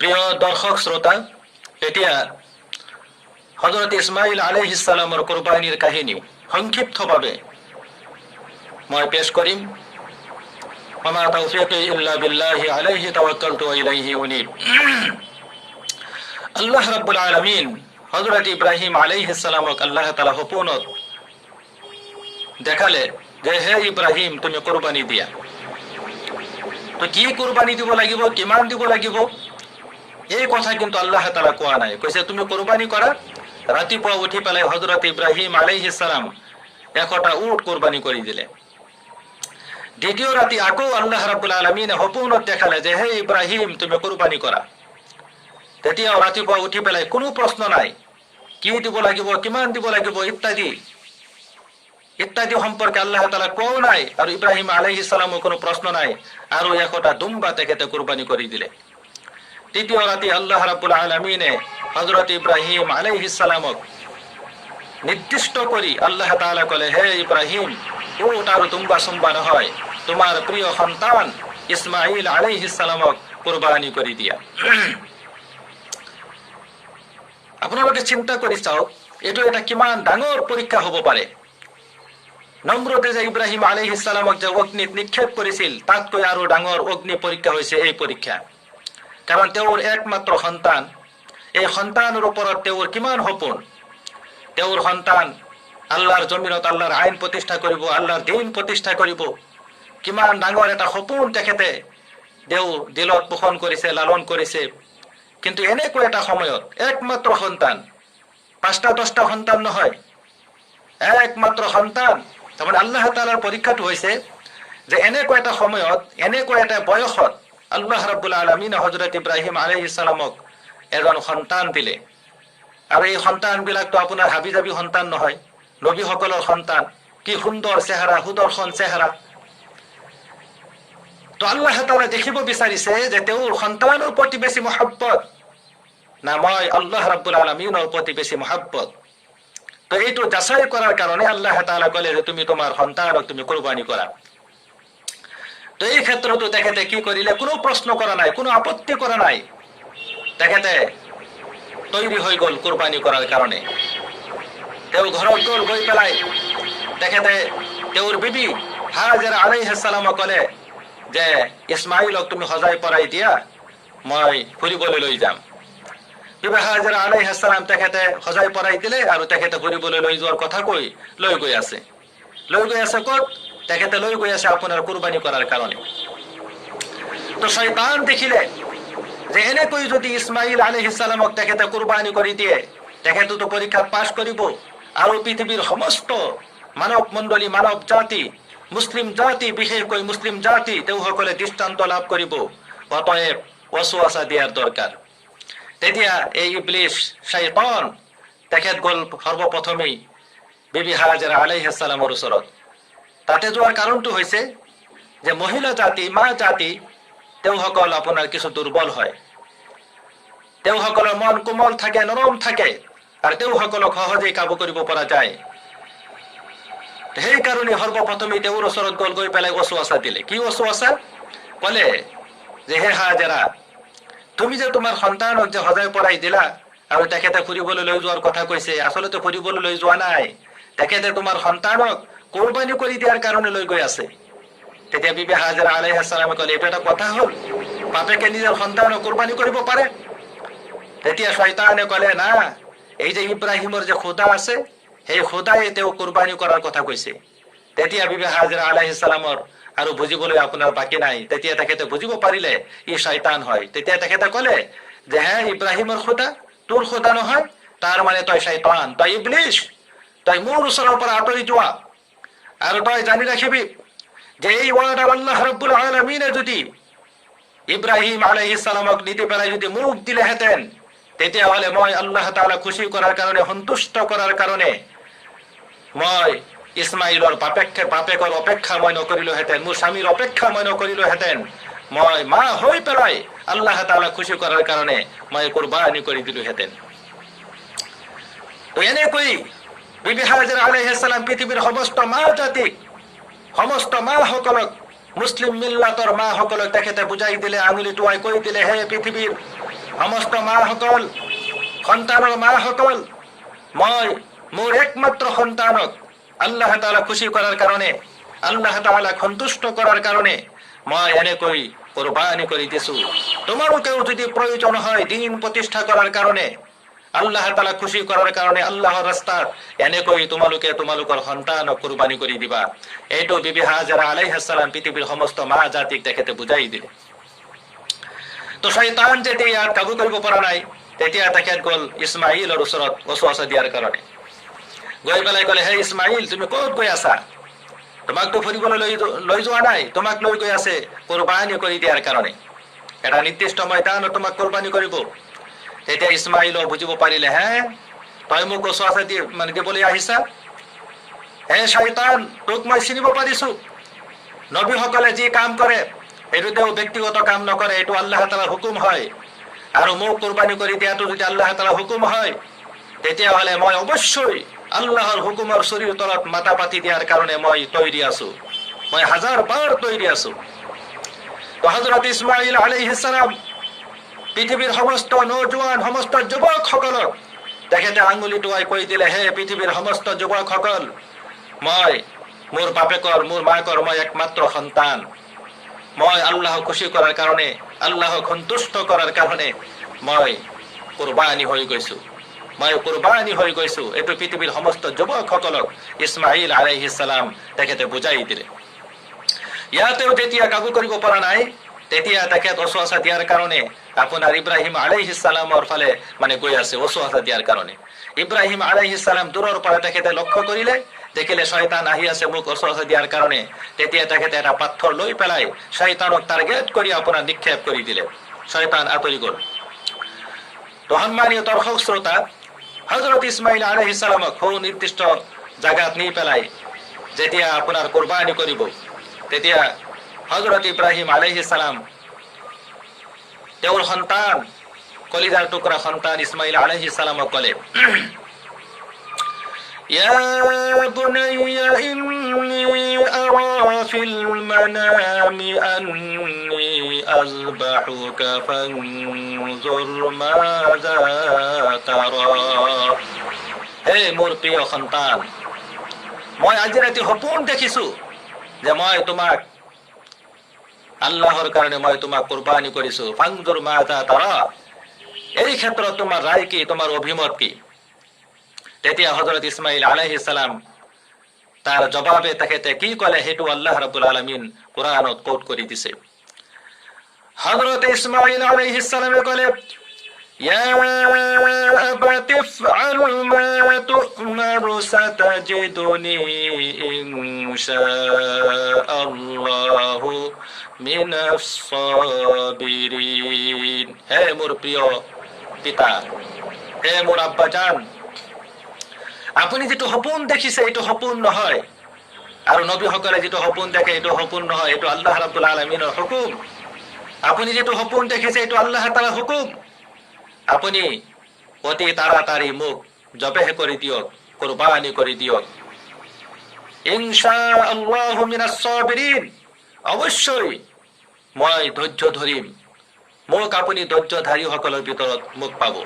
প্ৰিয় দৰ্শক শ্ৰোতা, এতিয়া হযৰত ইসমাইল আলাইহিস সালামৰ কুৰবানিৰ কাহিনী সংক্ষিপ্তভাৱে মই পেশ কৰিম। ওমা তাওফীকি ইল্লা বিল্লাহি আলাইহি তাওয়াক্কালতু ওয়া ইলাইহি উনীব। আল্লাহ রাব্বুল আলামিন হযরত ইব্রাহিম আলাইহিস সালামক আল্লাহ তাআলা সপোনত দেখালে যে হে ইব্রাহিম, তুমি কুরবানি দিয়া। তো কি কুরবানি দিব লাগিব, কিমান দিব লাগিব, এই কথা কিন্তু আল্লাহ তাআলা কোৱা নাই। কৈছে তুমি কুৰবানি কৰা। ৰাতিপুৱা উঠি পেলাই হযৰত ইব্ৰাহিম আলাইহিস সালাম 100টা উট কুৰবানি কৰি দিলে। দ্বিতীয় ৰাতি আকৌ আল্লাহ ৰাব্বুল আলামিনে সপোনত দেখালে যে হে ইব্ৰাহিম, তুমি কুৰবানি কৰা। তেতিয়াও ৰাতিপুৱা উঠি পেলাই কোনো প্ৰশ্ন নাই, কি দিব লাগিব, কিমান দিব লাগিব ইত্যাদি ইত্যাদি সম্পৰ্কে আল্লাহ তাআলা কোৱা নাই। আৰু ইব্ৰাহিম আলাইহিস সালামৰ কোনো প্ৰশ্ন নাই, আৰু 100টা দুম্বা তেখেতে কুৰবানি কৰি দিলে। তৃতীয় ৰাতি আল্লাহ ৰাব্বুল আলামিনে হযৰত ইব্ৰাহিম আলাইহিস সালামক নিৰ্দিষ্ট কৰি আল্লাহ তাআলা কলে, হে ইব্ৰাহিম, উট আৰু দুম্বা সুম্বা নহয়, তোমাৰ প্ৰিয় সন্তান ইসমাইল আলাইহিস সালামক কুৰবানি কৰি দিয়া। আপোনালোকে চিন্তা কৰি চাওক, এইটো এটা কিমান ডাঙৰ পৰীক্ষা হ'ব পাৰে। নমৰুদে যে ইব্ৰাহিম আলাইহিস সালামক যে অগ্নিত নিক্ষেপ কৰিছিল, তাতকৈ আৰু ডাঙৰ অগ্নি পৰীক্ষা হৈছে এই পৰীক্ষা। কাৰণ তেওঁৰ একমাত্ৰ সন্তান, এই সন্তানৰ ওপৰত তেওঁৰ কিমান সপোন। তেওঁৰ সন্তান আল্লাহৰ জমিনত আল্লাহৰ আইন প্ৰতিষ্ঠা কৰিব, আল্লাহৰ দিন প্ৰতিষ্ঠা কৰিব। কিমান ডাঙৰ এটা সপোন তেখেতে দিলত পোষণ কৰিছে, লালন কৰিছে। কিন্তু এনেকুৱা এটা সময়ত একমাত্ৰ সন্তান, 5টা 10টা সন্তান নহয়, একমাত্ৰ সন্তান। তাৰমানে আল্লাহ তাআলাৰ পৰীক্ষাটো হৈছে যে এনেকুৱা এটা সময়ত, এনেকুৱা এটা বয়সত আল্লাহ ৰাব্বুল আলামিন হযৰত ইব্ৰাহিম আলাইহিস সালামক এজন সন্তান দিলে। আৰু এই সন্তানবিলাকতো আপোনাৰ হাবি জাবি সন্তান নহয়, নবীসকলৰ সন্তান। কি সুন্দৰ চেহাৰা, সুদৰ্শন চেহাৰা। তো আল্লাহ তাআলা দেখিব বিচাৰিছে যে তেওঁৰ সন্তানৰ প্ৰতি বেছি মহব্বত না মই আল্লাহ ৰাব্বুল আলামিনৰ প্ৰতি বেছি মহব্বত। তো এইটো যাচাই কৰাৰ কাৰণে আল্লাহ তাআলা ক'লে যে তুমি তোমাৰ সন্তানক তুমি কুৰবানি কৰা। তো এই ক্ষেত্ৰতো তেখেতে কি কৰিলে, কোনো প্ৰশ্ন কৰা নাই, কোনো আপত্তি কৰা নাই। তেখেতে তৈৰি হৈ গ'ল কুৰবানি কৰাৰ কাৰণে। তেওঁ ঘৰত গ'ল, গৈ পেলাই তেখেতে তেওঁৰ বিবি হাজেৰা আলাইহিস সালামক ক'লে যে ইসমাইলক তুমি সজাই পৰাই দিয়া, মই ফুৰিবলৈ লৈ যাম। বিবি হাজেৰা আলাইহিস সালাম তেখেতে সজাই পৰাই দিলে, আৰু তেখেতে ফুৰিবলৈ লৈ যোৱাৰ কথা কৈ লৈ গৈ আছে। লৈ গৈ আছে ক'ত? তেখেতে লৈ গৈ আছে আপোনাৰ কুৰবানি কৰাৰ কাৰণে। তো শয়তান দেখিলে যে এনেকৈ যদি ইসমাইল আলাইহিস সালামক তেখেতে কুরবানি কৰি দিয়ে, তেখেতেতো পৰীক্ষাত পাছ কৰিব, আৰু পৃথিৱীৰ সমস্ত মানৱ মণ্ডলী, মানৱ জাতি, মুছলিম জাতি, বিশেষকৈ মুছলিম জাতি, তেওঁসকলে দৃষ্টান্ত লাভ কৰিব। অতএব ওয়াসওয়াসা দিয়াৰ দৰকাৰ। তেতিয়া এই ইবলিস শয়তান তেখেত গ'ল সৰ্বপ্ৰথমেই বিবি হাজেৰা আলাইহিস সালামৰ ওচৰত। তাতে যোৱাৰ কাৰণটো হৈছে যে মহিলা জাতি, মা জাতি, তেওঁসকল আপোনাৰ কিছু দুৰ্বল হয়। তেওঁসকলৰ মন কোমল থাকে, নৰম থাকে, আৰু তেওঁসকলক সহজেই কাবু কৰিব পৰা যায়। সেইকাৰণে সৰ্বপ্ৰথমে তেওঁৰ ওচৰত গ'ল, গৈ পেলাই ওয়াসওয়াসা দিলে। কি ওয়াসওয়াসা? ক'লে যে হে হাজেৰা, তুমি যে তোমাৰ সন্তানক যে সজাই পৰাই দিলা, আৰু তেখেতে ফুৰিবলৈ লৈ যোৱাৰ কথা কৈছে, আচলতে ফুৰিবলৈ লৈ যোৱা নাই, তেখেতে তোমাৰ সন্তানক কুৰবানি কৰি দিয়াৰ কাৰণে লৈ গৈ আছে। তেতিয়া বিবি হাজেৰা আলাইহিস সালামে ক'লে, এইটো এটা কথা হ'ল? বাপেকে নিজৰ সন্তানক কুৰবানি কৰিব পাৰে? তেতিয়া শয়তানে ক'লে, না, এই যে ইব্ৰাহিমৰ যে খোদা আছে, সেই খোদাই তেওঁ কুৰবানি কৰাৰ কথা কৈছে। তেতিয়া বিবি হাজেৰা আলাইহিস সালামৰ আৰু বুজিবলৈ আপোনাৰ বাকী নাই। তেতিয়া তেখেতে বুজিব পাৰিলে ই শয়তান হয়। তেতিয়া তেখেতে ক'লে যে হে ইব্ৰাহিমৰ খোদা, তোৰ খোদা নহয়, তাৰ মানে তই শয়তান, তই ইবলিস, তই মোৰ ওচৰৰ পৰা আঁতৰি যোৱা। আৰু তই জানি ৰাখিবি যে এই ওয়াদা আল্লাহ রাব্বুল আলামিনে যদি ইব্রাহিম আলাইহিস সালামক নিতে পেলাই যদি মুখ দিলেহেঁতেন, তেতিয়াহ'লে মই আল্লাহ তাআলা খুশি কৰাৰ কাৰণে, সন্তুষ্ট কৰাৰ কাৰণে মই ইসমাইলৰ বাপেকৰ অপেক্ষা মই নকৰিলোহেঁতেন, মোৰ স্বামীৰ অপেক্ষা মই নকৰিলোহেঁতেন। মই মা হৈ পেলাই আল্লাহ তাআলা খুশি কৰাৰ কাৰণে মই কুৰবানি কৰি দিলোহেঁতেন। তো এনেকৈ বিবি হাজেৰা আলাইহিস সালাম পৃথিৱীৰ সমস্ত মা জাতিক, সমস্ত মাসকলক, মুছলিম মিল্লাতৰ মাসকলক তেখেতে বুজাই দিলে, আঙুলি টুৱাই কৈ দিলে, হে পৃথিৱীৰ সমস্ত মাসকল, সন্তানৰ মাসকল, মই মোৰ একমাত্ৰ সন্তানক আল্লাহ তাআলা খুশি কৰাৰ কাৰণে, আল্লাহ তাআলা সন্তুষ্ট কৰাৰ কাৰণে মই এনেকৈ কুৰবানি কৰি দিছো। তোমালোকেও যদি প্ৰয়োজন হয় দিন প্ৰতিষ্ঠা কৰাৰ কাৰণে, আল্লাহ তাআলা খুশি কৰাৰ কাৰণে, আল্লাহৰ ৰাস্তাত এনেকৈ তোমালোকে তোমালোকৰ সন্তানক কুৰবানি কৰি দিবা। এইটো বিবি হাজেৰা আলাইহিস সালাম পৃথিৱীৰ সমস্ত মা জাতিক তেখেতে বুজাই দিলে। তো শয়তান যেতিয়া ইয়াত কাবু কৰিব পৰা নাই, তেতিয়া তেখেত গ'ল ইছমাইলৰ ওচৰত ওচৱাচা দিয়াৰ কাৰণে। গৈ পেলাই ক'লে, হে ইছমাইল, তুমি ক'ত গৈ আছা? তোমাকতো ফুৰিবলৈ লৈ যোৱা নাই, তোমাক লৈ গৈ আছে কুৰবানি কৰি দিয়াৰ কাৰণে। এটা নিৰ্দিষ্ট ময়দানত তোমাক কুৰবানি কৰিব। তেতিয়া ইছমাইলো বুজিব পাৰিলে, হে তই মোক ওচৱাচা দিবলৈ আহিছা? হে শয়তান, তোক মই চিনিব পাৰিছো। নবীসকলে যি কাম কৰে এইটো তেওঁ ব্যক্তিগত কাম নকৰে, এইটো আল্লাহ তাআলাৰ হুকুম হয়। আৰু মোক কুৰবানি কৰি দিয়াটো যদি আল্লাহ তাআলাৰ হুকুম হয়, তেতিয়াহ'লে মই অৱশ্যই আল্লাহৰ হুকুমৰ চুৰিৰ তলত মাথা পাতি দিয়াৰ কাৰণে মই তৈৰি আছো, মই 1000 বাৰ তৈৰি আছো। তো হযৰত ইসমাইল আলাইহিস সালাম পৃথিৱীৰ সমস্ত নৌজোৱান, সমস্ত যুৱকসকলক তেখেতে আঙুলি টোৱাই কৈ দিলে, হে পৃথিৱীৰ সমস্ত যুৱকসকল, মই মোৰ বাপেকৰ, মোৰ মাকৰ মই একমাত্ৰ সন্তান। মই আল্লাহক খুশি কৰাৰ কাৰণে, আল্লাহক সন্তুষ্ট কৰাৰ কাৰণে মই কুৰবানি হৈ গৈছো, মই কুৰবানি হৈ গৈছো। এইটো পৃথিৱীৰ সমস্ত যুৱকসকলক ইছমাইল আলাইহিস সালাম তেখেতে বুজাই দিলে। ইয়াতেও যেতিয়া কাবু কৰিব পৰা নাই, তেতিয়া তেখেত ওচৱাচা দিয়াৰ কাৰণে আপোনাৰ ইব্ৰাহিম আলাইহিস সালামৰ ফালে গৈ আছে ওচৱাচা দিয়াৰ কাৰণে। ইব্ৰাহিম আলাইহিস সালাম দূৰৰ পৰা তেখেতে লক্ষ্য কৰিলে, দেখিলে শয়তান আহি আছে মোক ওচৱাচা দিয়াৰ কাৰণে। তেতিয়া তেখেতে এটা পাথৰ লৈ পেলাই শয়তানক টাৰ্গেট কৰি আপোনাৰ নিক্ষেপ কৰি দিলে। শয়তান আঁতৰি গ'ল। তো সম্মানীয় দৰ্শক শ্ৰোতা, হযৰত ইসমাইল আলাইহিস সালামক নিৰ্দিষ্ট জাগাত নি পেলাই যেতিয়া আপোনাৰ কুৰবানি কৰিব, তেতিয়া হযৰত ইব্ৰাহিম আলাইহিস সালাম তেওঁৰ সন্তান, কলিজাৰ টুকুৰা সন্তান ইসমাইল আলাইহিস সালামক ক'লে, ইয়া বুনাইয়া ইন্নী আৰা ফিল মানামি আন্নী আযবাহুকা ফানজুৰ মাযা তাৰা। হে মোৰ প্ৰিয় সন্তান, মই আজি ৰাতি সপোন দেখিছো যে মই তোমাক আল্লাহৰ কাৰণে মই তোমাক কুৰবানি কৰিছো। ফানজুৰ মাযা তাৰা, এই ক্ষেত্ৰত তোমাৰ ৰায় কি, তোমাৰ অভিমত কি? তেতিয়া হযৰত ইসমাইল আলাইহিস সালাম তাৰ জবাবে তেখেতে কি ক'লে সেইটো আল্লাহ ৰাব্বুল আলামিন কোৰআনত কোট কৰি দিছে। হযরত ইসমাইল আলাইহিস সালামে ক'লে, ইয়া আবাতি ইফআল মা তু'মারু সাতাজিদুনি ইনশাআল্লাহু মিনাস সাবিরিন। হে মোৰ প্ৰিয় পিতা, হে মোৰ আব্বাজান, আপুনি যেটো সপোন দেখিছে এইটো সপোন নহয়, আৰু নবীসকলে যেটো সপোন দেখে এইটো সপোন নহয়, এইটো আল্লাহ ৰাব্বুল আলামিনৰ হুকুম। আপুনি যেটো সপোন দেখিছে এইটো আল্লাহ তাআলাৰ হুকুম। আপুনি অতি তাড়াতাড়ি মোক জবেহ কৰি দিয়ক, কুৰবানি কৰি দিয়ক। ইনশাআল্লাহু মিনাস সাবিৰিন, অৱশ্যই মই ধৈৰ্য ধৰিম, মোক আপুনি ধৈৰ্যধাৰীসকলৰ ভিতৰত মোক পাব।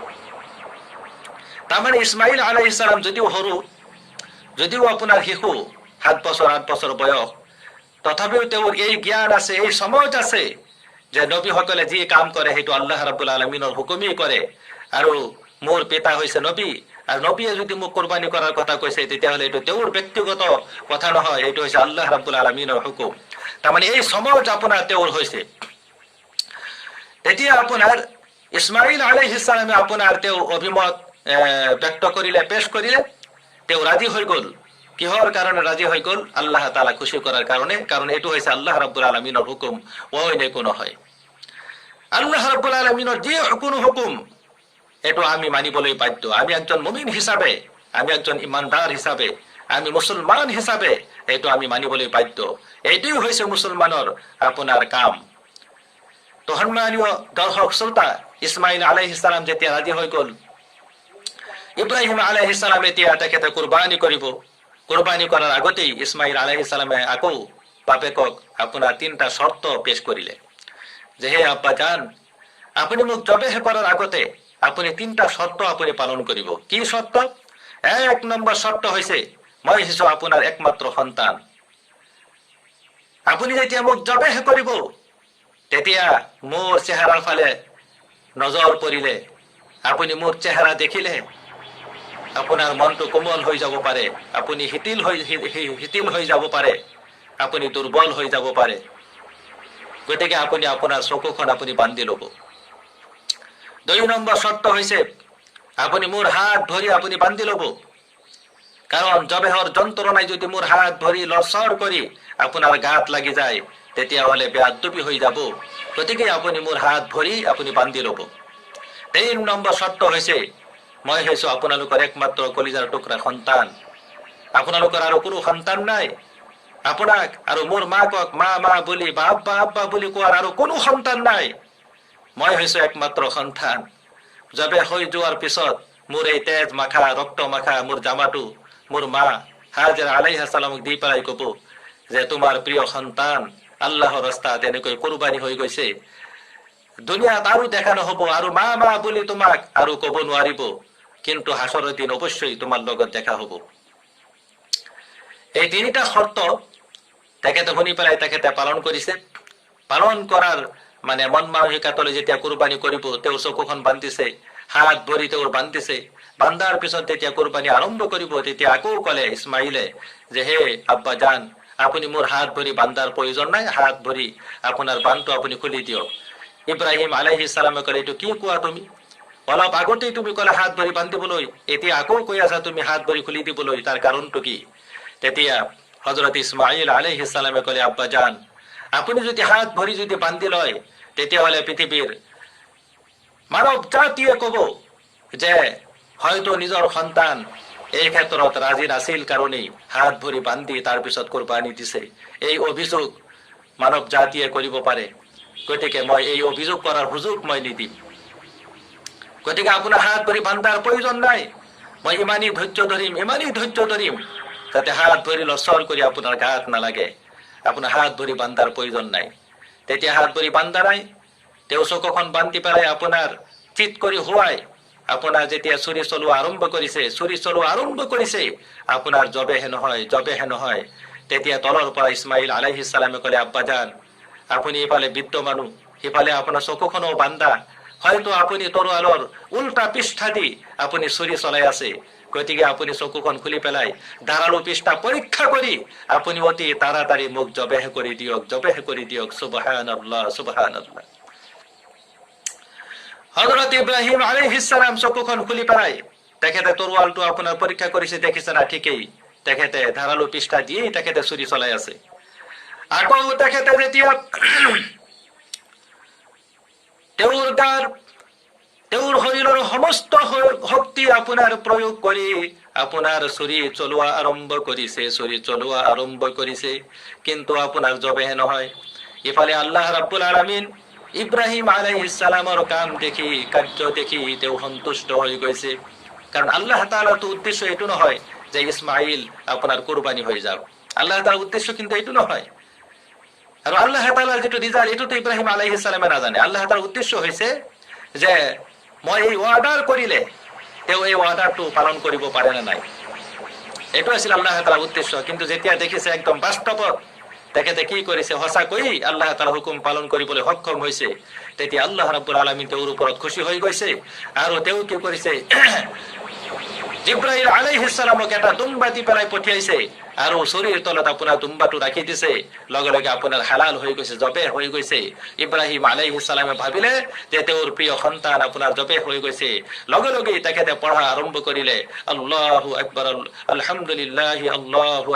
তাৰমানে ইসমাইল আলাইহিস সালাম যদিও সৰু, যদিও আপোনাৰ শিশু, 7 বছৰ 8 বছৰ বয়স, তথাপিও তেওঁৰ এই জ্ঞান আছে, এই সমজ আছে যে নবীসকলে যি কাম কৰে সেইটো আল্লাহ ৰাব্বুল আলামিনৰ হুকুমেই কৰে। আৰু মোৰ পিতা হৈছে নবী, আৰু নবীয়ে যদি মোক কুৰবানি কৰাৰ কথা কৈছে তেতিয়াহ'লে এইটো তেওঁৰ ব্যক্তিগত কথা নহয়, এইটো হৈছে আল্লাহ ৰাব্বুল আলামিনৰ হুকুম। তাৰমানে এই সমজ আপোনাৰ তেওঁৰ হৈছে। তেতিয়া আপোনাৰ ইসমাইল আলাইহিস সালামে আপোনাৰ তেওঁ অভিমত ব্যক্ত কৰিলে, পেশ কৰিলে। তেওঁ ৰাজি হৈ গ'ল। কিহৰ কাৰণে ৰাজি হৈ গ'ল? আল্লাহ তাআলা খুশি কৰাৰ কাৰণে, কাৰণ এইটো হৈছে আল্লাহ ৰাব্বুল আলামিনৰ হুকুম, অন্য কোনো নহয়। আল্লাহ ৰাব্বুল আলামিনৰ যে কোনো হুকুম এটো আমি মানিবলৈ বাধ্য। আমি একজন মুমিন হিসাবে, আমি একজন ইমানদার হিসাবে, আমি মুসলমান হিসাবে এটো আমি মানিবলৈ বাধ্য। এটাই হৈছে মুসলমানৰ আপোনাৰ কাম। তো সম্মানীয় দৰ্শক শ্ৰোতা, ইসমাইল আলাইহিস সালাম যেতিয়া ৰাজি হৈ গ'ল, ইব্ৰাহিম আলাইহিস সালাম এতিয়া তেখেতে কুৰবানি কৰিব। কুৰবানি কৰাৰ আগতেই ইসমাইল আলাইহিস সালামে আকৌ বাপেকক আপোনাৰ 3টা শৰ্ত পেশ কৰিলে যে হে আব্বাজান, আপুনি মোক জবেহ কৰাৰ আগতে আপুনি 3টা শৰ্ত আপুনি পালন কৰিব। কি শৰ্ত? 1 নম্বৰ শৰ্ত হৈছে মই হৈছো আপোনাৰ একমাত্ৰ সন্তান। আপুনি যেতিয়া মোক জবেহ কৰিব তেতিয়া মোৰ চেহাৰাৰ ফালে নজৰ পৰিলে, আপুনি মোৰ চেহাৰা দেখিলে আপোনাৰ মনটো কোমল হৈ যাব পাৰে, আপুনি শিথিল হৈ যাব পাৰে, আপুনি দুৰ্বল হৈ যাব পাৰে। গতিকে আপুনি আপোনাৰ চকুখন আপুনি বান্ধি ল'ব। 2 নম্বৰ শৰ্ত হৈছে আপুনি মোৰ হাত ধৰি আপুনি বান্ধি ল'ব। কাৰণ জবেহৰ যন্ত্ৰণাই যদি মোৰ হাত ধৰি লৰচৰ কৰি আপোনাৰ গাত লাগি যায় তেতিয়াহ'লে বেয়াদবি হৈ যাব। গতিকে আপুনি মোৰ হাত ধৰি আপুনি বান্ধি ল'ব। 3 নম্বৰ শৰ্ত হৈছে মই হৈছো আপোনালোকৰ একমাত্ৰ কলিজাৰ টুকুৰা সন্তান। আপোনালোকৰ আৰু কোনো সন্তান নাই। আপোনাক আৰু মোৰ মাকক মা মা বুলি বা আব্বা বুলি কোৱাৰ আৰু কোনো সন্তান নাই। মই হৈছো একমাত্ৰ সন্তান। জবে হৈ যোৱাৰ পিছত মোৰ এই তেজ মাখা ৰক্ত মাখা মোৰ জামাটো মোৰ মা হাজেৰা আলাইহিস সালামক দি পেলাই কব যে তোমাৰ প্ৰিয় সন্তান আল্লাহৰ ৰাস্তাত এনেকৈ কুৰবানী হৈ গৈছে। দুনিয়াত আৰু দেখা নহব, আৰু মা মা বুলি তোমাক আৰু কব নোৱাৰিব, কিন্তু হাসৰৰ দিন অবশ্যই তোমাৰ লগত দেখা হব। এই 3টা শৰ্ত তেখেতে শুনি পেলাই তেখেতে পালন কৰিছে। পালন কৰাৰ মানে মন মানসিকতালৈ যেতিয়া কুৰবানী কৰিব তেওঁৰ চকুখন বান্ধিছে, হাত ভৰি তেওঁৰ বান্ধিছে। বান্ধাৰ পিছত যেতিয়া কুৰবানী আৰম্ভ কৰিব তেতিয়া আকৌ কলে ইছমাইলে যে হে আব্বা জান, আপুনি মোৰ হাত ভৰি বান্ধাৰ প্ৰয়োজন নাই, হাত ভৰি আপোনাৰ বান্ধটো আপুনি খুলি দিয়ক। ইব্ৰাহিম আলাইহিস সালামে কলে এইটো কি কোৱা তুমি? অলপ আগতেই তুমি কলে হাত ভৰি বান্ধিবলৈ, এতিয়া আকৌ কৈ আছা তুমি হাত ভৰি খুলি দিবলৈ, তাৰ কাৰণটো কি? তেতিয়া হযৰত ইসমাইল আলাইহিস সালামে কলে আব্বা জান, আপুনি যদি হাত ভৰি যদি বান্ধি লয় তেতিয়াহ'লে পৃথিৱীৰ মানৱ জাতিয়ে কব যে হয়তো নিজৰ সন্তান এই ক্ষেত্ৰত ৰাজি নাছিল কাৰণেই হাত ভৰি বান্ধি তাৰ পিছত কুৰবানী দিছে। এই অভিযোগ মানৱ জাতিয়ে কৰিব পাৰে। গতিকে মই এই অভিযোগ কৰাৰ সুযোগ মই নিদিম। গতিকে আপোনাৰ হাত ভৰি বান্ধাৰ প্ৰয়োজন নাই। মই ইমানেই ধৈৰ্য ধৰিম যাতে হাত ভৰি লৰচৰ কৰি আপোনাৰ গাত নালাগে। আপোনাৰ হাত ভৰি বান্ধাৰ প্ৰয়োজন নাই। তেতিয়া হাত ভৰি বান্ধা নাই, তেওঁ চকুখন বান্ধি পেলাই আপোনাৰ চিত কৰি হোৱাই আপোনাৰ যেতিয়া চুৰি চলোৱা আৰম্ভ কৰিছে আপোনাৰ জবেহে নহয়। তেতিয়া তলৰ পৰা ইছমাইল আলাইহিস সালামে কলে আব্বা জান, আপুনি ইফালে বৃদ্ধ মানুহ, সিফালে আপোনাৰ চকুখনো বান্ধা, হয়তো আপুনি তৰোৱালৰ উল্টা পৃষ্ঠা দি আপুনি চুৰি চলাই আছে। গতিকে আপুনি চকুখন খুলি পেলাই ধাৰালো পৃষ্ঠা পৰীক্ষা কৰি আপুনি অতি তাড়াতাড়ি মোক জবেহ কৰি দিয়ক। সুবহানাল্লাহ সুবহানাল্লাহ। হযৰত ইব্ৰাহিম আলাইহিস সালাম চকুখন খুলি পেলাই তেখেতে তৰোৱালটো আপোনাৰ পৰীক্ষা কৰিছে, দেখিছে না ঠিকই তেখেতে ধাৰালো পৃষ্ঠা দিয়ে তেখেতে চুৰি চলাই আছে। আকৌ তেখেতে যেতিয়া তেওঁৰ শৰীৰৰ সমস্ত শক্তি আপোনাৰ প্ৰয়োগ কৰি আপোনাৰ চুৰি চলোৱা আৰম্ভ কৰিছে, কিন্তু আপোনাৰ জবেহ নহয়। ইফালে আল্লাহ ৰাব্বুল আলামিন ইব্ৰাহিম আলাইহিস সালামৰ কাম দেখি কাৰ্য দেখি তেওঁ সন্তুষ্ট হৈ গৈছে। কাৰণ আল্লাহ তাআলাৰ তো উদ্দেশ্য এইটো নহয় যে ইছমাইল আপোনাৰ কুৰবানী হৈ যাওক। আল্লাহ তাআলাৰ উদ্দেশ্য কিন্তু এইটো নহয়। আৰু আল্লাহ তাআলাৰ যেটো ৰিজাল্ট এইটো তো ইব্ৰাহিম আলাইহিস সালামে নাজানে। আল্লাহ তাআলাৰ উদ্দেশ্য হৈছে যে মই এই ওয়াদাৰ কৰিলে তেওঁ এই ওয়াদাটো পালন কৰিব পাৰে না নাই, এইটো আছিল আল্লাহ তাআলাৰ উদ্দেশ্য। কিন্তু যেতিয়া দেখিছে একদম বাস্তৱত তেখেতে কি কৰিছে, সঁচাকৈ আল্লাহ তাআলাৰ হুকুম পালন কৰিবলৈ সক্ষম হৈছে, তেতিয়া আল্লাহ ৰাব্বুল আলামিন তেওঁৰ ওপৰত খুশি হৈ গৈছে। আৰু তেওঁ কি কৰিছে, জিব্ৰাইল আলাইহিস সালামক এটা দুম্বা দি পেলাই পঠিয়াইছে আৰু শৰীৰ তলত আপোনাৰ দুম্বাটো ৰাখি দিছে। লগে লগে আপোনাৰ হালাল হৈ গৈছে, জবেহ হৈ গৈছে। ইব্ৰাহিম আলাইহিস সালামে ভাবিলে যে তেওঁৰ প্ৰিয় সন্তান আপোনাৰ জবেহ হৈ গৈছে। লগে লগে তেখেতে পঢ়া আৰম্ভ কৰিলে, আল্লাহু আকবাৰ, আলহামদুলিল্লাহি আল্লাহু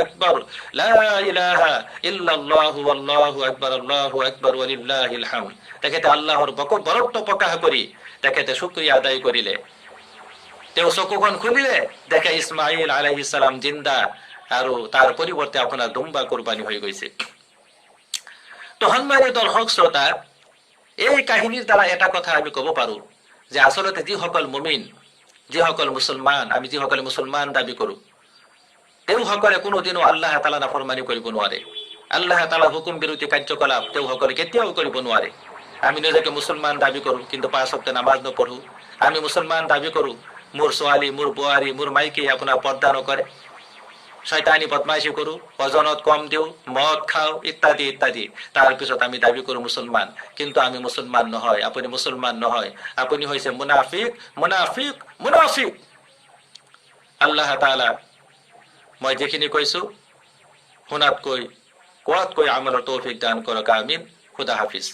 আকবাৰ, লা ইলাহা ইল্লাল্লাহু আল্লাহু আকবাৰ ওয়ালিল্লাহিল হামদ। তেখেতে আল্লাহৰ বৰত্ব প্ৰকাশ কৰি তেখেতে শুকৰিয়া আদায় কৰিলে। তেওঁ চকুখন খুলিলে, দেখে ইছমাইল আলাইহিস সালাম জিন্দা আৰু তাৰ পৰিৱৰ্তে আপোনাৰ দুম্বা কুৰবানী হৈ গৈছে। তো সন্মানিত দৰ্শক শ্ৰোতা, এই কাহিনীৰ দ্বাৰা এটা কথা আমি ক'ব পাৰো যে আচলতে যিসকল মুমিন, যিসকল মুছলমান, আমি যিসকলে মুছলমান দাবী কৰো, তেওঁসকলে কোনোদিনো আল্লাহ তাআলা নাফৰমানি কৰিব নোৱাৰে। আল্লাহ তাআলা হুকুম বিৰোধী কাৰ্যকলাপ তেওঁসকলে কেতিয়াও কৰিব নোৱাৰে। আমি নিজকে মুছলমান দাবী কৰো কিন্তু 5 ওয়াক্ত নামাজ নপঢ়ো। আমি মুছলমান দাবী কৰো, মোৰ ছোৱালী, মোৰ বোৱাৰী, মোৰ মাইকী আপোনাৰ পৰ্দা নকৰে, শয়তানি বদমাইশি কৰো, ওজনত কম দিও, মদ খাও, ইত্যাদি ইত্যাদি। তাৰপিছত আমি দাবী কৰো মুছলমান, কিন্তু আমি মুছলমান নহয়। আপুনি মুছলমান নহয়, আপুনি হৈছে মুনাফিক, মুনাফিক, মুনাফিক। আল্লাহ তাআলা মই যিখিনি কৈছো শুনাতকৈ কোৱাতকৈ আমলৰ তৌফিক দান কৰক, আমিন। খুদা হাফিজ।